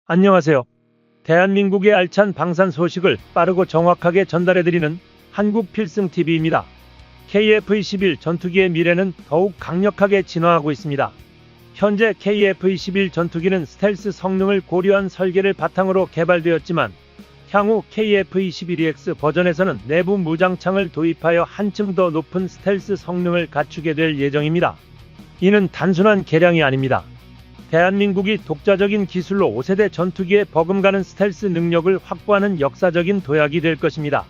안녕하세요. 대한민국의 알찬 방산 소식을 빠르고 정확하게 전달해드리는 한국필승TV입니다. KF-21 전투기의 미래는 더욱 강력하게 진화하고 있습니다. 현재 KF-21 전투기는 스텔스 성능을 고려한 설계를 바탕으로 개발되었지만 향후 KF-21EX 버전에서는 내부 무장창을 도입하여 한층 더 높은 스텔스 성능을 갖추게 될 예정입니다. 이는 단순한 개량이 아닙니다. 대한민국이 독자적인 기술로 5세대 전투기에 버금가는 스텔스 능력을 확보하는 역사적인 도약이 될 것입니다.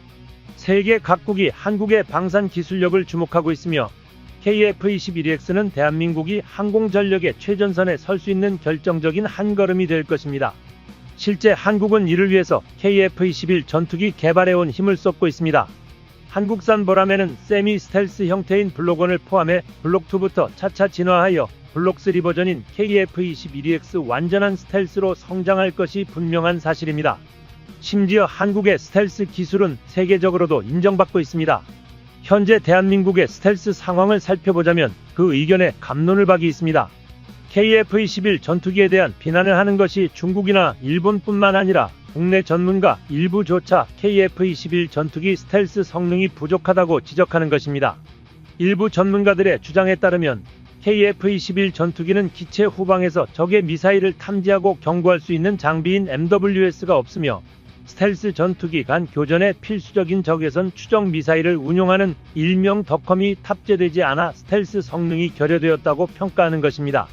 세계 각국이 한국의 방산 기술력을 주목하고 있으며 KF-21EX는 대한민국이 항공전력의 최전선에 설 수 있는 결정적인 한걸음이 될 것입니다. 실제 한국은 이를 위해서 KF-21 전투기 개발해온 힘을 쏟고 있습니다. 한국산 보람에는 세미 스텔스 형태인 블록1을 포함해 블록2부터 차차 진화하여 블록3 버전인 KF-21EX 완전한 스텔스로 성장할 것이 분명한 사실입니다. 심지어 한국의 스텔스 기술은 세계적으로도 인정받고 있습니다. 현재 대한민국의 스텔스 상황을 살펴보자면 그 의견에 갑론을박이 있습니다. KF-21 전투기에 대한 비난을 하는 것이 중국이나 일본뿐만 아니라 국내 전문가 일부조차 KF-21 전투기 스텔스 성능이 부족하다고 지적하는 것입니다. 일부 전문가들의 주장에 따르면 KF-21 전투기는 기체 후방에서 적의 미사일을 탐지하고 경고할 수 있는 장비인 MWS가 없으며 스텔스 전투기 간 교전에 필수적인 적외선 추적 미사일을 운용하는 일명 덕컴이 탑재되지 않아 스텔스 성능이 결여되었다고 평가하는 것입니다.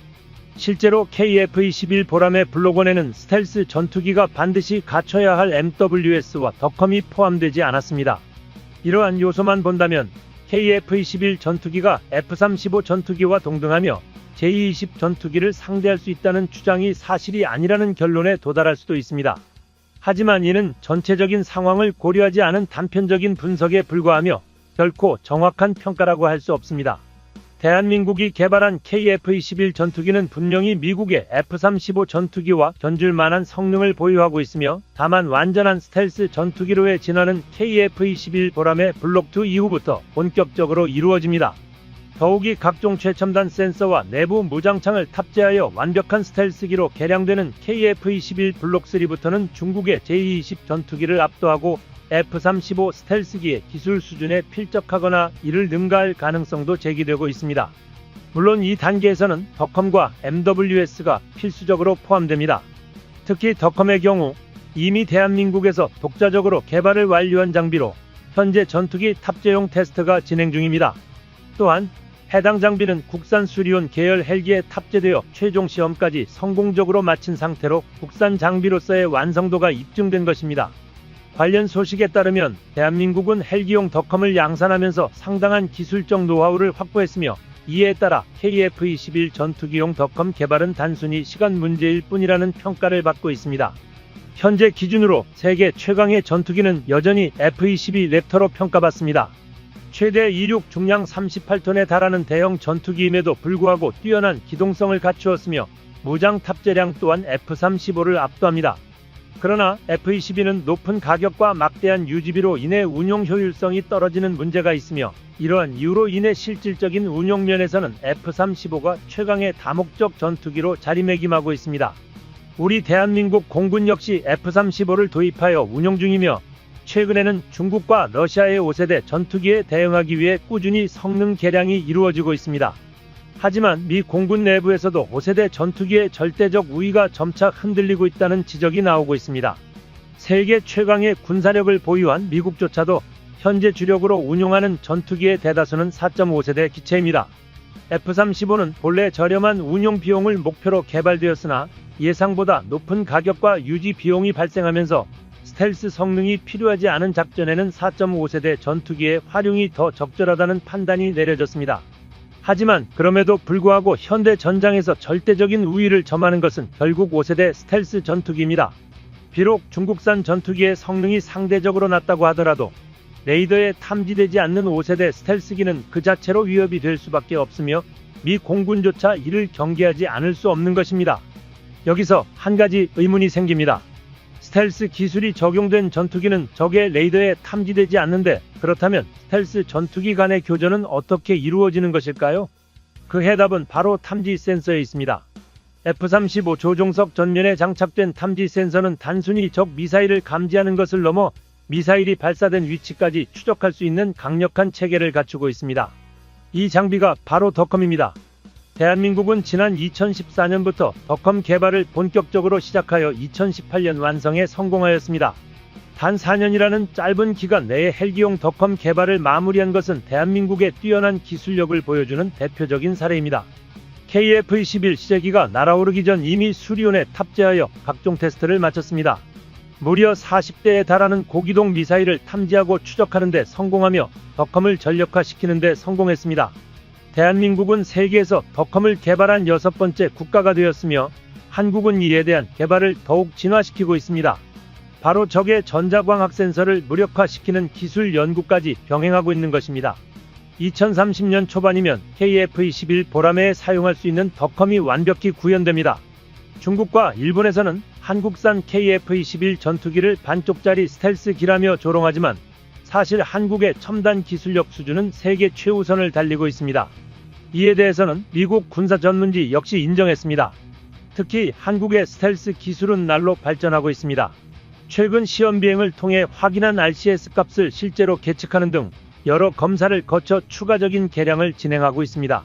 실제로 KF-21 보람의 블록1에는 스텔스 전투기가 반드시 갖춰야 할 MWS와 덕컴이 포함되지 않았습니다. 이러한 요소만 본다면 KF-21 전투기가 F-35 전투기와 동등하며 J-20 전투기를 상대할 수 있다는 주장이 사실이 아니라는 결론에 도달할 수도 있습니다. 하지만 이는 전체적인 상황을 고려하지 않은 단편적인 분석에 불과하며 결코 정확한 평가라고 할 수 없습니다. 대한민국이 개발한 KF-21 전투기는 분명히 미국의 F-35 전투기와 견줄 만한 성능을 보유하고 있으며 다만 완전한 스텔스 전투기로의 진화는 KF-21 보람의 블록2 이후부터 본격적으로 이루어집니다. 더욱이 각종 최첨단 센서와 내부 무장창을 탑재하여 완벽한 스텔스기로 개량되는 KF-21 블록3부터는 중국의 J-20 전투기를 압도하고 F-35 스텔스기의 기술 수준에 필적하거나 이를 능가할 가능성도 제기되고 있습니다. 물론 이 단계에서는 덕컴과 MWS가 필수적으로 포함됩니다. 특히 덕컴의 경우 이미 대한민국에서 독자적으로 개발을 완료한 장비로 현재 전투기 탑재용 테스트가 진행 중입니다. 또한 해당 장비는 국산 수리온 계열 헬기에 탑재되어 최종 시험까지 성공적으로 마친 상태로 국산 장비로서의 완성도가 입증된 것입니다. 관련 소식에 따르면 대한민국은 헬기용 덕컴을 양산하면서 상당한 기술적 노하우를 확보했으며 이에 따라 KF-21 전투기용 덕컴 개발은 단순히 시간 문제일 뿐이라는 평가를 받고 있습니다. 현재 기준으로 세계 최강의 전투기는 여전히 F-22 랩터로 평가받습니다. 최대 이륙 중량 38톤에 달하는 대형 전투기임에도 불구하고 뛰어난 기동성을 갖추었으며 무장 탑재량 또한 F-35를 압도합니다. 그러나 F-22는 높은 가격과 막대한 유지비로 인해 운용 효율성이 떨어지는 문제가 있으며 이러한 이유로 인해 실질적인 운용 면에서는 F-35가 최강의 다목적 전투기로 자리매김하고 있습니다. 우리 대한민국 공군 역시 F-35를 도입하여 운용 중이며 최근에는 중국과 러시아의 5세대 전투기에 대응하기 위해 꾸준히 성능 개량이 이루어지고 있습니다. 하지만 미 공군 내부에서도 5세대 전투기의 절대적 우위가 점차 흔들리고 있다는 지적이 나오고 있습니다. 세계 최강의 군사력을 보유한 미국조차도 현재 주력으로 운용하는 전투기의 대다수는 4.5세대 기체입니다. F-35는 본래 저렴한 운용 비용을 목표로 개발되었으나 예상보다 높은 가격과 유지 비용이 발생하면서 스텔스 성능이 필요하지 않은 작전에는 4.5세대 전투기의 활용이 더 적절하다는 판단이 내려졌습니다. 하지만 그럼에도 불구하고 현대 전장에서 절대적인 우위를 점하는 것은 결국 5세대 스텔스 전투기입니다. 비록 중국산 전투기의 성능이 상대적으로 낮다고 하더라도 레이더에 탐지되지 않는 5세대 스텔스기는 그 자체로 위협이 될 수밖에 없으며 미 공군조차 이를 경계하지 않을 수 없는 것입니다. 여기서 한 가지 의문이 생깁니다. 스텔스 기술이 적용된 전투기는 적의 레이더에 탐지되지 않는데 그렇다면 스텔스 전투기 간의 교전은 어떻게 이루어지는 것일까요? 그 해답은 바로 탐지 센서에 있습니다. F-35 조종석 전면에 장착된 탐지 센서는 단순히 적 미사일을 감지하는 것을 넘어 미사일이 발사된 위치까지 추적할 수 있는 강력한 체계를 갖추고 있습니다. 이 장비가 바로 덕컴입니다. 대한민국은 지난 2014년부터 덕컴 개발을 본격적으로 시작하여 2018년 완성에 성공하였습니다. 단 4년이라는 짧은 기간 내에 헬기용 덕컴 개발을 마무리한 것은 대한민국의 뛰어난 기술력을 보여주는 대표적인 사례입니다. KF-21 시제기가 날아오르기 전 이미 수리온에 탑재하여 각종 테스트를 마쳤습니다. 무려 40대에 달하는 고기동 미사일을 탐지하고 추적하는 데 성공하며 덕컴을 전력화시키는 데 성공했습니다. 대한민국은 세계에서 덕컴을 개발한 6번째 국가가 되었으며 한국은 이에 대한 개발을 더욱 진화시키고 있습니다. 바로 적의 전자광학 센서를 무력화시키는 기술 연구까지 병행하고 있는 것입니다. 2030년 초반이면 KF-21 보라매에 사용할 수 있는 덕컴이 완벽히 구현됩니다. 중국과 일본에서는 한국산 KF-21 전투기를 반쪽짜리 스텔스기라며 조롱하지만 사실 한국의 첨단 기술력 수준은 세계 최우선을 달리고 있습니다. 이에 대해서는 미국 군사전문지 역시 인정했습니다. 특히 한국의 스텔스 기술은 날로 발전하고 있습니다. 최근 시험 비행을 통해 확인한 RCS 값을 실제로 계측하는 등 여러 검사를 거쳐 추가적인 개량을 진행하고 있습니다.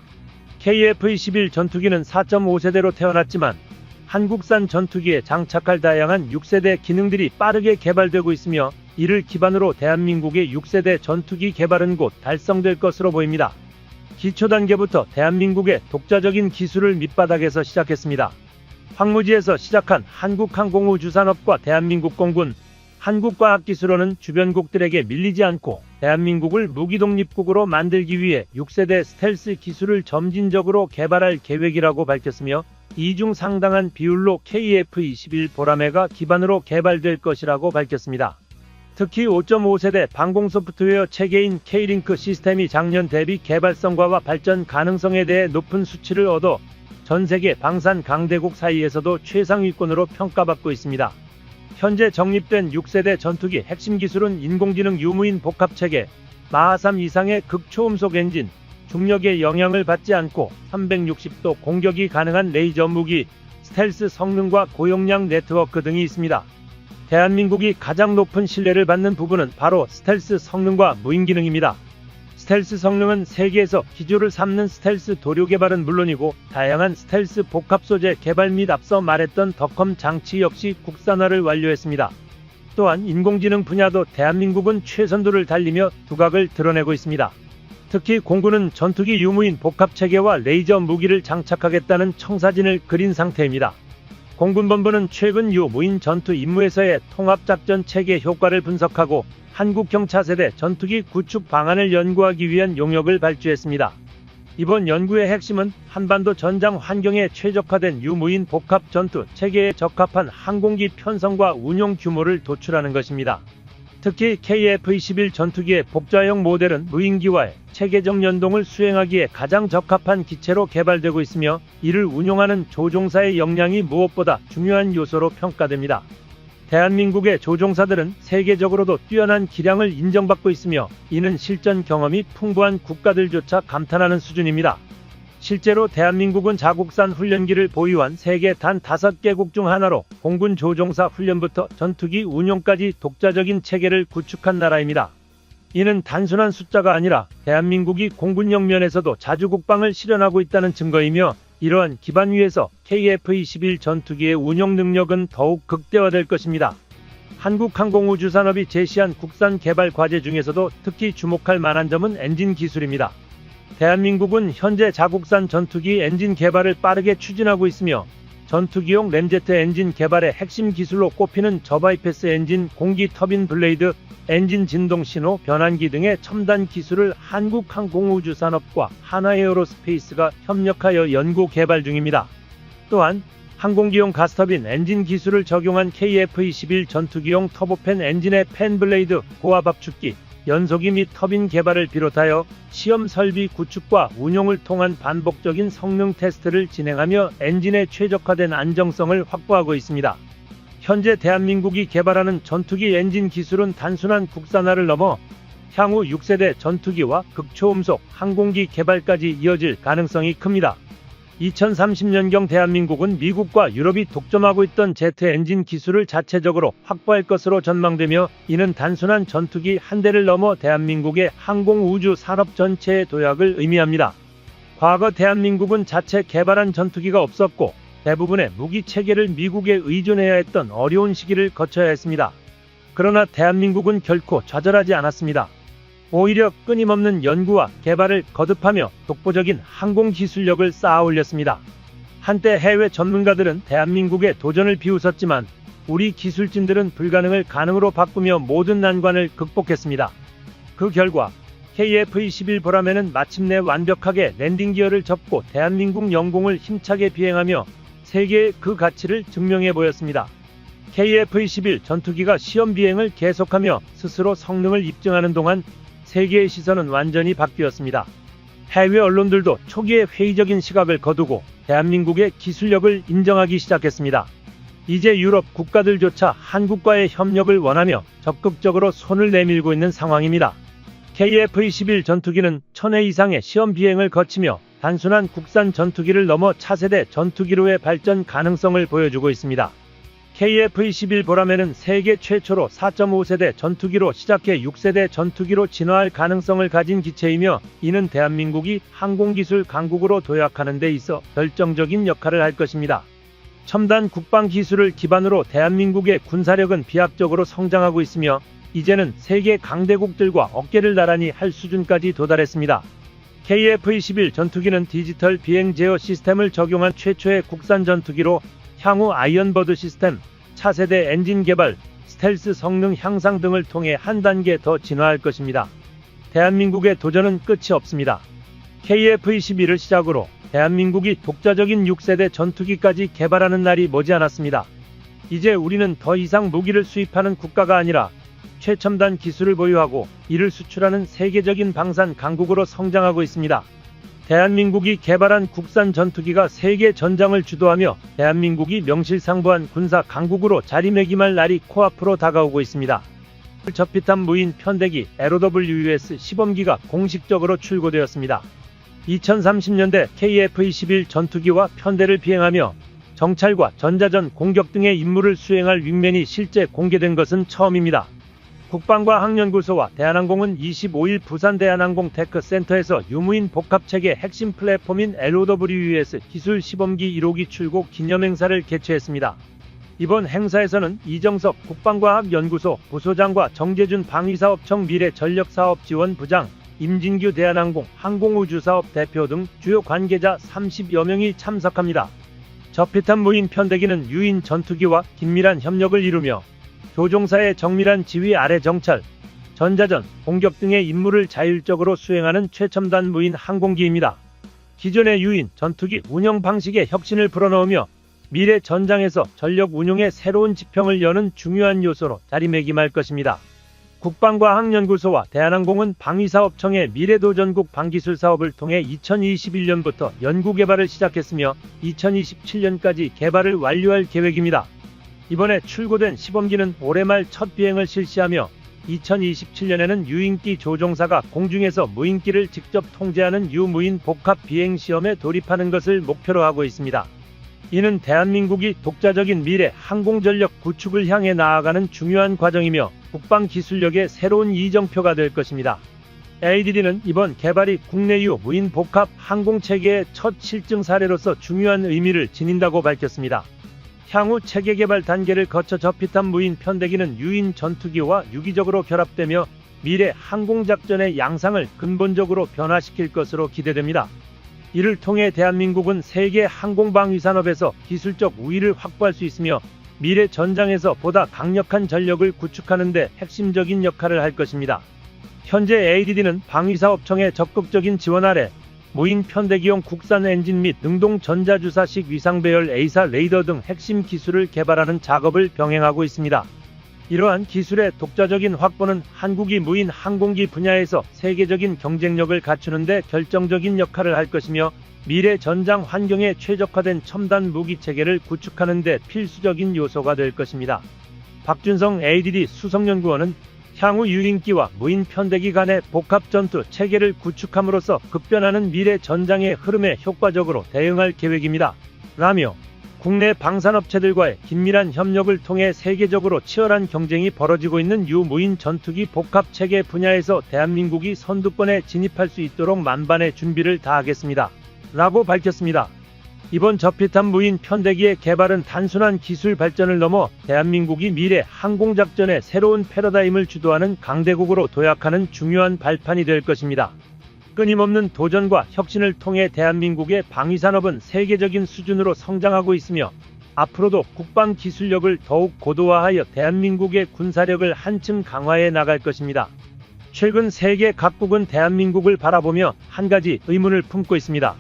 KF-21 전투기는 4.5세대로 태어났지만 한국산 전투기에 장착할 다양한 6세대 기능들이 빠르게 개발되고 있으며 이를 기반으로 대한민국의 6세대 전투기 개발은 곧 달성될 것으로 보입니다. 기초 단계부터 대한민국의 독자적인 기술을 밑바닥에서 시작했습니다. 황무지에서 시작한 한국항공우주산업과 대한민국 공군, 한국과학기술원은 주변국들에게 밀리지 않고 대한민국을 무기독립국으로 만들기 위해 6세대 스텔스 기술을 점진적으로 개발할 계획이라고 밝혔으며 이중 상당한 비율로 KF-21 보라매가 기반으로 개발될 것이라고 밝혔습니다. 특히 5.5세대 방공 소프트웨어 체계인 K-링크 시스템이 작년 대비 개발성과와 발전 가능성에 대해 높은 수치를 얻어 전세계 방산 강대국 사이에서도 최상위권으로 평가받고 있습니다. 현재 정립된 6세대 전투기 핵심 기술은 인공지능 유무인 복합체계, 마하3 이상의 극초음속 엔진, 중력의 영향을 받지 않고 360도 공격이 가능한 레이저 무기, 스텔스 성능과 고용량 네트워크 등이 있습니다. 대한민국이 가장 높은 신뢰를 받는 부분은 바로 스텔스 성능과 무인 기능입니다. 스텔스 성능은 세계에서 기조를 삼는 스텔스 도료 개발은 물론이고 다양한 스텔스 복합 소재 개발 및 앞서 말했던 덕컴 장치 역시 국산화를 완료했습니다. 또한 인공지능 분야도 대한민국은 최선두를 달리며 두각을 드러내고 있습니다. 특히 공군은 전투기 유무인 복합체계와 레이저 무기를 장착하겠다는 청사진을 그린 상태입니다. 공군본부는 최근 유무인 전투 임무에서의 통합작전 체계 효과를 분석하고 한국형 차세대 전투기 구축 방안을 연구하기 위한 용역을 발주했습니다. 이번 연구의 핵심은 한반도 전장 환경에 최적화된 유무인 복합 전투 체계에 적합한 항공기 편성과 운용 규모를 도출하는 것입니다. 특히 KF-21 전투기의 복좌형 모델은 무인기와의 체계적 연동을 수행하기에 가장 적합한 기체로 개발되고 있으며 이를 운용하는 조종사의 역량이 무엇보다 중요한 요소로 평가됩니다. 대한민국의 조종사들은 세계적으로도 뛰어난 기량을 인정받고 있으며 이는 실전 경험이 풍부한 국가들조차 감탄하는 수준입니다. 실제로 대한민국은 자국산 훈련기를 보유한 세계 단 5개국 중 하나로 공군 조종사 훈련부터 전투기 운용까지 독자적인 체계를 구축한 나라입니다. 이는 단순한 숫자가 아니라 대한민국이 공군력 면에서도 자주국방을 실현하고 있다는 증거이며 이러한 기반 위에서 KF-21 전투기의 운용 능력은 더욱 극대화될 것입니다. 한국항공우주산업이 제시한 국산 개발 과제 중에서도 특히 주목할 만한 점은 엔진 기술입니다. 대한민국은 현재 자국산 전투기 엔진 개발을 빠르게 추진하고 있으며 전투기용 램제트 엔진 개발의 핵심 기술로 꼽히는 저바이패스 엔진, 공기 터빈 블레이드, 엔진 진동 신호 변환기 등의 첨단 기술을 한국항공우주산업과 하나에어로스페이스가 협력하여 연구 개발 중입니다. 또한 항공기용 가스터빈 엔진 기술을 적용한 KF-21 전투기용 터보팬 엔진의 팬 블레이드, 고압 압축기, 연소기 및 터빈 개발을 비롯하여 시험 설비 구축과 운용을 통한 반복적인 성능 테스트를 진행하며 엔진의 최적화된 안정성을 확보하고 있습니다. 현재 대한민국이 개발하는 전투기 엔진 기술은 단순한 국산화를 넘어 향후 6세대 전투기와 극초음속 항공기 개발까지 이어질 가능성이 큽니다. 2030년경 대한민국은 미국과 유럽이 독점하고 있던 제트 엔진 기술을 자체적으로 확보할 것으로 전망되며, 이는 단순한 전투기 한 대를 넘어 대한민국의 항공우주 산업 전체의 도약을 의미합니다. 과거 대한민국은 자체 개발한 전투기가 없었고 대부분의 무기 체계를 미국에 의존해야 했던 어려운 시기를 거쳐야 했습니다. 그러나 대한민국은 결코 좌절하지 않았습니다. 오히려 끊임없는 연구와 개발을 거듭하며 독보적인 항공 기술력을 쌓아 올렸습니다. 한때 해외 전문가들은 대한민국의 도전을 비웃었지만 우리 기술진들은 불가능을 가능으로 바꾸며 모든 난관을 극복했습니다. 그 결과 KF-21 보라매는 마침내 완벽하게 랜딩 기어를 접고 대한민국 영공을 힘차게 비행하며 세계에 그 가치를 증명해 보였습니다. KF-21 전투기가 시험 비행을 계속하며 스스로 성능을 입증하는 동안 세계의 시선은 완전히 바뀌었습니다. 해외 언론들도 초기에 회의적인 시각을 거두고 대한민국의 기술력을 인정하기 시작했습니다. 이제 유럽 국가들조차 한국과의 협력을 원하며 적극적으로 손을 내밀고 있는 상황입니다. KF-21 전투기는 1000회 이상의 시험 비행을 거치며 단순한 국산 전투기를 넘어 차세대 전투기로의 발전 가능성을 보여주고 있습니다. KF-21 보라매는 세계 최초로 4.5세대 전투기로 시작해 6세대 전투기로 진화할 가능성을 가진 기체이며, 이는 대한민국이 항공기술 강국으로 도약하는 데 있어 결정적인 역할을 할 것입니다. 첨단 국방 기술을 기반으로 대한민국의 군사력은 비약적으로 성장하고 있으며 이제는 세계 강대국들과 어깨를 나란히 할 수준까지 도달했습니다. KF-21 전투기는 디지털 비행 제어 시스템을 적용한 최초의 국산 전투기로 향후 아이언버드 시스템, 차세대 엔진 개발, 스텔스 성능 향상 등을 통해 한 단계 더 진화할 것입니다. 대한민국의 도전은 끝이 없습니다. KF-21을 시작으로 대한민국이 독자적인 6세대 전투기까지 개발하는 날이 머지않았습니다. 이제 우리는 더 이상 무기를 수입하는 국가가 아니라 최첨단 기술을 보유하고 이를 수출하는 세계적인 방산 강국으로 성장하고 있습니다. 대한민국이 개발한 국산 전투기가 세계 전장을 주도하며 대한민국이 명실상부한 군사 강국으로 자리매김할 날이 코앞으로 다가오고 있습니다. 저피탄 무인 편대기 LOWUS 시범기가 공식적으로 출고되었습니다. 2030년대 KF-21 전투기와 편대를 비행하며 정찰과 전자전 공격 등의 임무를 수행할 윙맨이 실제 공개된 것은 처음입니다. 국방과학연구소와 대한항공은 25일 부산 대한항공 테크센터에서 유무인 복합체계 핵심 플랫폼인 LOWUS 기술 시범기 1호기 출고 기념행사를 개최했습니다. 이번 행사에서는 이정석 국방과학연구소 부소장과 정재준 방위사업청 미래전력사업지원부장, 임진규 대한항공 항공우주사업 대표 등 주요 관계자 30여 명이 참석합니다. 저피탄 무인 편대기는 유인 전투기와 긴밀한 협력을 이루며 조종사의 정밀한 지휘 아래 정찰, 전자전, 공격 등의 임무를 자율적으로 수행하는 최첨단 무인 항공기입니다. 기존의 유인 전투기 운영 방식에 혁신을 불어넣으며 미래 전장에서 전력 운용의 새로운 지평을 여는 중요한 요소로 자리매김할 것입니다. 국방과학연구소와 대한항공은 방위사업청의 미래도전국 방기술 사업을 통해 2021년부터 연구개발을 시작했으며 2027년까지 개발을 완료할 계획입니다. 이번에 출고된 시범기는 올해 말 첫 비행을 실시하며 2027년에는 유인기 조종사가 공중에서 무인기를 직접 통제하는 유무인 복합 비행 시험에 돌입하는 것을 목표로 하고 있습니다. 이는 대한민국이 독자적인 미래 항공전력 구축을 향해 나아가는 중요한 과정이며 국방기술력의 새로운 이정표가 될 것입니다. ADD는 이번 개발이 국내유 무인 복합 항공체계의 첫 실증 사례로서 중요한 의미를 지닌다고 밝혔습니다. 향후 체계 개발 단계를 거쳐 저피탄 무인 편대기는 유인 전투기와 유기적으로 결합되며 미래 항공작전의 양상을 근본적으로 변화시킬 것으로 기대됩니다. 이를 통해 대한민국은 세계 항공방위 산업에서 기술적 우위를 확보할 수 있으며 미래 전장에서 보다 강력한 전력을 구축하는 데 핵심적인 역할을 할 것입니다. 현재 ADD는 방위사업청의 적극적인 지원 아래 무인 편대기용 국산 엔진 및 능동 전자주사식 위상배열 A사 레이더 등 핵심 기술을 개발하는 작업을 병행하고 있습니다. 이러한 기술의 독자적인 확보는 한국이 무인 항공기 분야에서 세계적인 경쟁력을 갖추는 데 결정적인 역할을 할 것이며 미래 전장 환경에 최적화된 첨단 무기 체계를 구축하는 데 필수적인 요소가 될 것입니다. 박준성 ADD 수석연구원은 향후 유인기와 무인 편대기 간의 복합 전투 체계를 구축함으로써 급변하는 미래 전장의 흐름에 효과적으로 대응할 계획입니다. 라며 국내 방산업체들과의 긴밀한 협력을 통해 세계적으로 치열한 경쟁이 벌어지고 있는 유무인 전투기 복합 체계 분야에서 대한민국이 선두권에 진입할 수 있도록 만반의 준비를 다하겠습니다. 라고 밝혔습니다. 이번 저피탄 무인 편대기의 개발은 단순한 기술 발전을 넘어 대한민국이 미래 항공작전의 새로운 패러다임을 주도하는 강대국으로 도약하는 중요한 발판이 될 것입니다. 끊임없는 도전과 혁신을 통해 대한민국의 방위산업은 세계적인 수준으로 성장하고 있으며 앞으로도 국방 기술력을 더욱 고도화하여 대한민국의 군사력을 한층 강화해 나갈 것입니다. 최근 세계 각국은 대한민국을 바라보며 한 가지 의문을 품고 있습니다.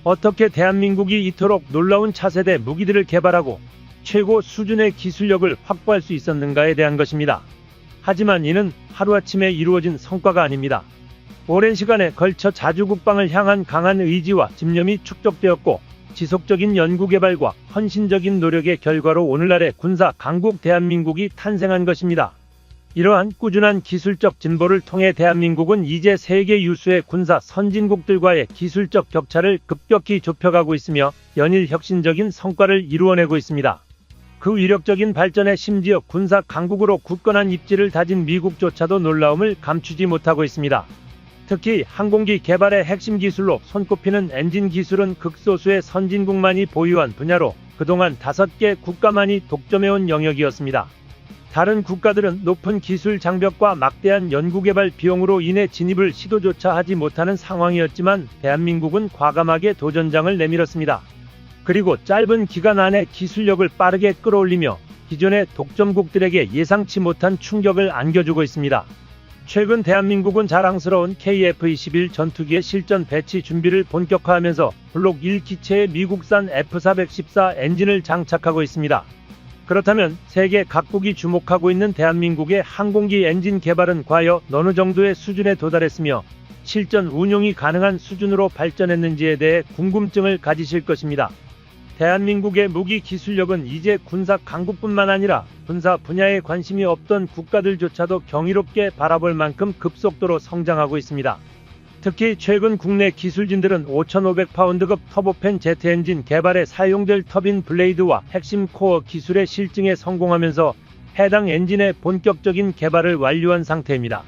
어떻게 대한민국이 이토록 놀라운 차세대 무기들을 개발하고 최고 수준의 기술력을 확보할 수 있었는가에 대한 것입니다. 하지만 이는 하루아침에 이루어진 성과가 아닙니다. 오랜 시간에 걸쳐 자주 국방을 향한 강한 의지와 집념이 축적되었고 지속적인 연구개발과 헌신적인 노력의 결과로 오늘날의 군사 강국 대한민국이 탄생한 것입니다. 이러한 꾸준한 기술적 진보를 통해 대한민국은 이제 세계 유수의 군사 선진국들과의 기술적 격차를 급격히 좁혀가고 있으며 연일 혁신적인 성과를 이루어내고 있습니다. 그 위력적인 발전에 심지어 군사 강국으로 굳건한 입지를 다진 미국조차도 놀라움을 감추지 못하고 있습니다. 특히 항공기 개발의 핵심 기술로 손꼽히는 엔진 기술은 극소수의 선진국만이 보유한 분야로 그동안 5개 국가만이 독점해온 영역이었습니다. 다른 국가들은 높은 기술 장벽과 막대한 연구개발 비용으로 인해 진입을 시도조차 하지 못하는 상황이었지만 대한민국은 과감하게 도전장을 내밀었습니다. 그리고 짧은 기간 안에 기술력을 빠르게 끌어올리며 기존의 독점국들에게 예상치 못한 충격을 안겨주고 있습니다. 최근 대한민국은 자랑스러운 KF-21 전투기의 실전 배치 준비를 본격화하면서 블록 1기체의 미국산 F-414 엔진을 장착하고 있습니다. 그렇다면 세계 각국이 주목하고 있는 대한민국의 항공기 엔진 개발은 과연 어느 정도의 수준에 도달했으며 실전 운용이 가능한 수준으로 발전했는지에 대해 궁금증을 가지실 것입니다. 대한민국의 무기 기술력은 이제 군사 강국뿐만 아니라 군사 분야에 관심이 없던 국가들조차도 경이롭게 바라볼 만큼 급속도로 성장하고 있습니다. 특히 최근 국내 기술진들은 5,500파운드급 터보팬 제트 엔진 개발에 사용될 터빈 블레이드와 핵심 코어 기술의 실증에 성공하면서 해당 엔진의 본격적인 개발을 완료한 상태입니다.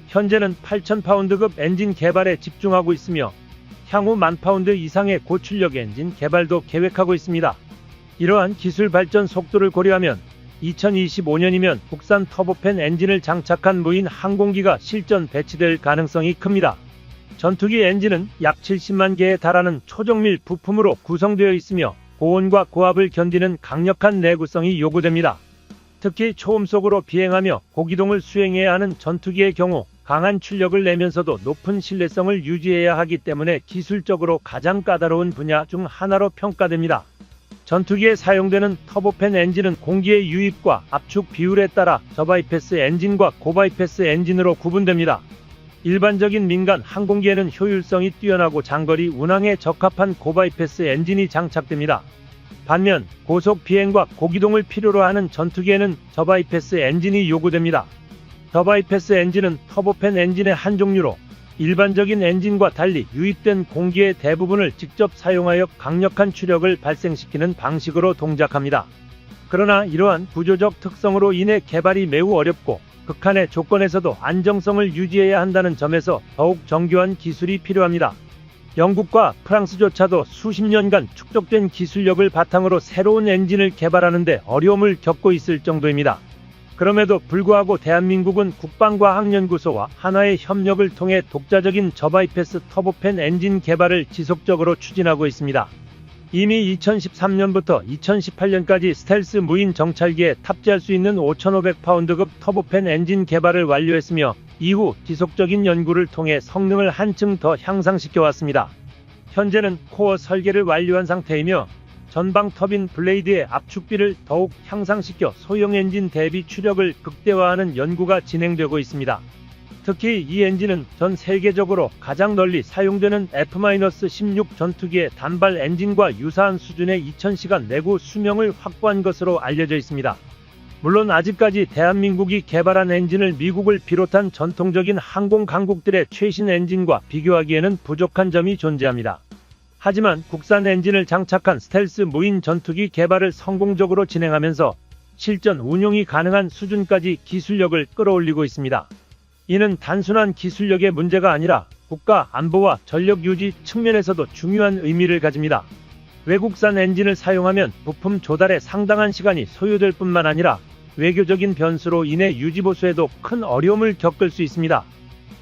현재는 8,000파운드급 엔진 개발에 집중하고 있으며 향후 10,000파운드 이상의 고출력 엔진 개발도 계획하고 있습니다. 이러한 기술 발전 속도를 고려하면 2025년이면 국산 터보팬 엔진을 장착한 무인 항공기가 실전 배치될 가능성이 큽니다. 전투기 엔진은 약 70만 개에 달하는 초정밀 부품으로 구성되어 있으며 고온과 고압을 견디는 강력한 내구성이 요구됩니다. 특히 초음속으로 비행하며 고기동을 수행해야 하는 전투기의 경우 강한 출력을 내면서도 높은 신뢰성을 유지해야 하기 때문에 기술적으로 가장 까다로운 분야 중 하나로 평가됩니다. 전투기에 사용되는 터보팬 엔진은 공기의 유입과 압축 비율에 따라 저바이패스 엔진과 고바이패스 엔진으로 구분됩니다. 일반적인 민간 항공기에는 효율성이 뛰어나고 장거리 운항에 적합한 고바이패스 엔진이 장착됩니다. 반면 고속 비행과 고기동을 필요로 하는 전투기에는 저바이패스 엔진이 요구됩니다. 저바이패스 엔진은 터보팬 엔진의 한 종류로 일반적인 엔진과 달리 유입된 공기의 대부분을 직접 사용하여 강력한 추력을 발생시키는 방식으로 동작합니다. 그러나 이러한 구조적 특성으로 인해 개발이 매우 어렵고 극한의 조건에서도 안정성을 유지해야 한다는 점에서 더욱 정교한 기술이 필요합니다. 영국과 프랑스조차도 수십 년간 축적된 기술력을 바탕으로 새로운 엔진을 개발하는 데 어려움을 겪고 있을 정도입니다. 그럼에도 불구하고 대한민국은 국방과학연구소와 한화의 협력을 통해 독자적인 저바이패스 터보팬 엔진 개발을 지속적으로 추진하고 있습니다. 이미 2013년부터 2018년까지 스텔스 무인 정찰기에 탑재할 수 있는 5,500파운드급 터보팬 엔진 개발을 완료했으며 이후 지속적인 연구를 통해 성능을 한층 더 향상시켜 왔습니다. 현재는 코어 설계를 완료한 상태이며 전방 터빈 블레이드의 압축비를 더욱 향상시켜 소형 엔진 대비 추력을 극대화하는 연구가 진행되고 있습니다. 특히 이 엔진은 전 세계적으로 가장 널리 사용되는 F-16 전투기의 단발 엔진과 유사한 수준의 2000시간 내구 수명을 확보한 것으로 알려져 있습니다. 물론 아직까지 대한민국이 개발한 엔진을 미국을 비롯한 전통적인 항공 강국들의 최신 엔진과 비교하기에는 부족한 점이 존재합니다. 하지만 국산 엔진을 장착한 스텔스 무인 전투기 개발을 성공적으로 진행하면서 실전 운용이 가능한 수준까지 기술력을 끌어올리고 있습니다. 이는 단순한 기술력의 문제가 아니라 국가 안보와 전력 유지 측면에서도 중요한 의미를 가집니다. 외국산 엔진을 사용하면 부품 조달에 상당한 시간이 소요될 뿐만 아니라 외교적인 변수로 인해 유지보수에도 큰 어려움을 겪을 수 있습니다.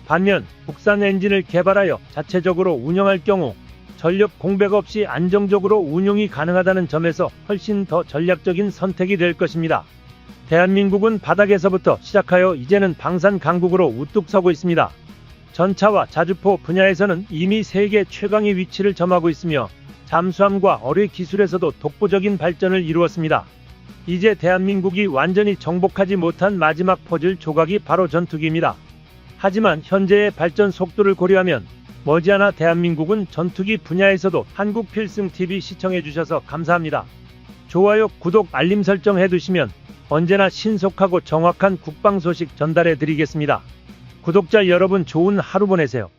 반면 국산 엔진을 개발하여 자체적으로 운영할 경우 전력 공백 없이 안정적으로 운용이 가능하다는 점에서 훨씬 더 전략적인 선택이 될 것입니다. 대한민국은 바닥에서부터 시작하여 이제는 방산 강국으로 우뚝 서고 있습니다. 전차와 자주포 분야에서는 이미 세계 최강의 위치를 점하고 있으며 잠수함과 어뢰 기술에서도 독보적인 발전을 이루었습니다. 이제 대한민국이 완전히 정복하지 못한 마지막 퍼즐 조각이 바로 전투기입니다. 하지만 현재의 발전 속도를 고려하면 머지않아 대한민국은 전투기 분야에서도 한국필승TV 시청해주셔서 감사합니다. 좋아요, 구독, 알림 설정 해두시면 언제나 신속하고 정확한 국방 소식 전달해드리겠습니다. 구독자 여러분 좋은 하루 보내세요.